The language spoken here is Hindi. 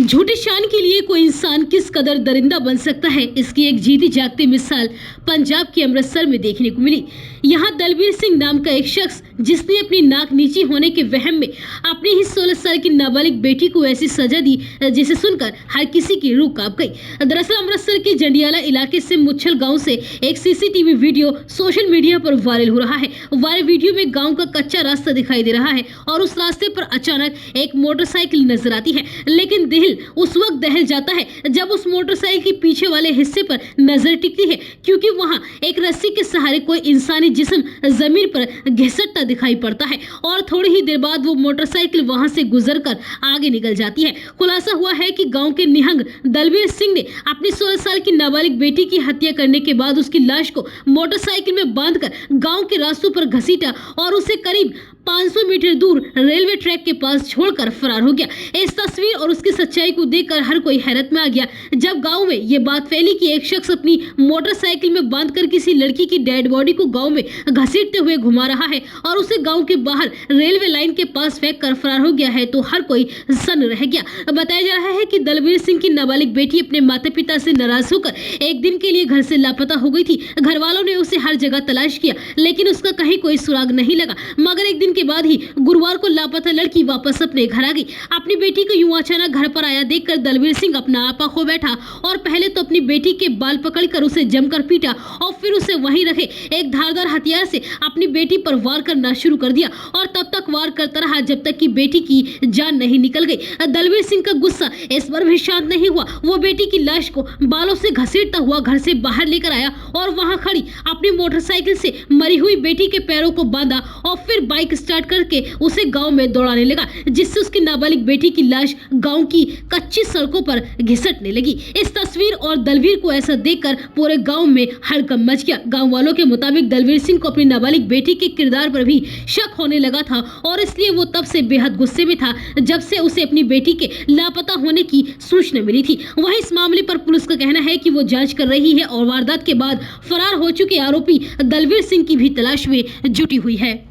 झूठी शान के लिए कोई इंसान किस कदर दरिंदा बन सकता है, इसकी एक जीती जागती मिसाल पंजाब के अमृतसर में देखने को मिली। यहाँ दलबीर सिंह नाम का एक शख्स, जिसने अपनी नाक नीची होने के वहम में अपनी ही 16 साल की नाबालिग बेटी को ऐसी सजा दी जिसे सुनकर हर किसी की रूह कांप गई। दरअसल अमृतसर के जंडियाला इलाके से मुच्छल गाँव से एक सीसीटीवी वीडियो सोशल मीडिया पर वायरल हो रहा है। वायरल वीडियो में गाँव का कच्चा रास्ता दिखाई दे रहा है और उस रास्ते पर अचानक एक मोटरसाइकिल नजर आती है, लेकिन दिल उस वक्त दहल जाता है जब उस मोटरसाइकिल के पीछे वाले हिस्से पर नजर टिकती है, क्योंकि वहां एक रस्सी के सहारे कोई इंसानी जिस्म जमीन पर घिसटता दिखाई पड़ता है और थोड़ी ही देर बाद वो मोटरसाइकिल वहां से गुजरकर आगे निकल जाती है। खुलासा हुआ है कि गांव के निहंग दलबीर सिंह ने अपनी 16 साल की नाबालिग बेटी की हत्या करने के बाद उसकी लाश को मोटरसाइकिल में बांधकर गाँव के रास्तों पर घसीटा और उसे करीब 500 मीटर दूर रेलवे ट्रैक के पास छोड़कर फरार हो गया। इस तस्वीर और उसकी सच्चाई को देखकर हर कोई हैरत में आ गया जब गांव में ये बात फैली कि एक शख्स अपनी मोटरसाइकिल में बांधकर किसी लड़की की डेड बॉडी को गांव में घसीटते हुए घुमा रहा है और उसे गांव के बाहर रेलवे लाइन के पास फेंक कर फरार हो गया है, तो हर कोई सन्न रह गया। बताया जा रहा है कि दलबीर सिंह की नाबालिग बेटी अपने माता पिता से नाराज होकर एक दिन के लिए घर से लापता हो गई थी। घर वालों ने उसे हर जगह तलाश किया, लेकिन उसका कहीं कोई सुराग नहीं लगा। मगर एक दिन के बाद ही गुरुवार को लापता लड़की वापस अपने घर आ गई। अपनी बेटी को यूं अचानक घर पर आया देखकर दलबीर सिंह अपना आपा खो बैठा और पहले तो अपनी बेटी के बाल पकड़कर उसे जमकर पीटा और फिर उसे वहीं रखे एक धारदार हथियार से अपनी बेटी पर वार करना शुरू कर दिया और तब तक वार करता रहा जब तक कि बेटी की जान नहीं निकल गई। दलबीर सिंह का गुस्सा इस पर भी शांत नहीं हुआ। वो बेटी की लाश को बालों से घसीटता हुआ घर से बाहर लेकर आया और वहां खड़ी अपनी मोटरसाइकिल से मरी हुई बेटी के पैरों को बांधा और फिर बाइक स्टार्ट करके उसे गांव में दौड़ाने लगा, जिससे उसकी नाबालिग बेटी की लाश गांव की कच्ची सड़कों पर घिसटने लगी। इस तस्वीर और दलबीर को ऐसा देखकर पूरे गांव में हड़कंप मच गया। गांव वालों के मुताबिक दलबीर सिंह को अपनी नाबालिग बेटी के किरदार पर भी शक होने लगा था और इसलिए वो तब से बेहद गुस्से में था जब से उसे अपनी बेटी के लापता होने की सूचना मिली थी। वहीं इस मामले पर पुलिस का कहना है कि वो जांच कर रही है और वारदात के बाद फरार हो चुके आरोपी दलबीर सिंह की भी तलाश में जुटी हुई है।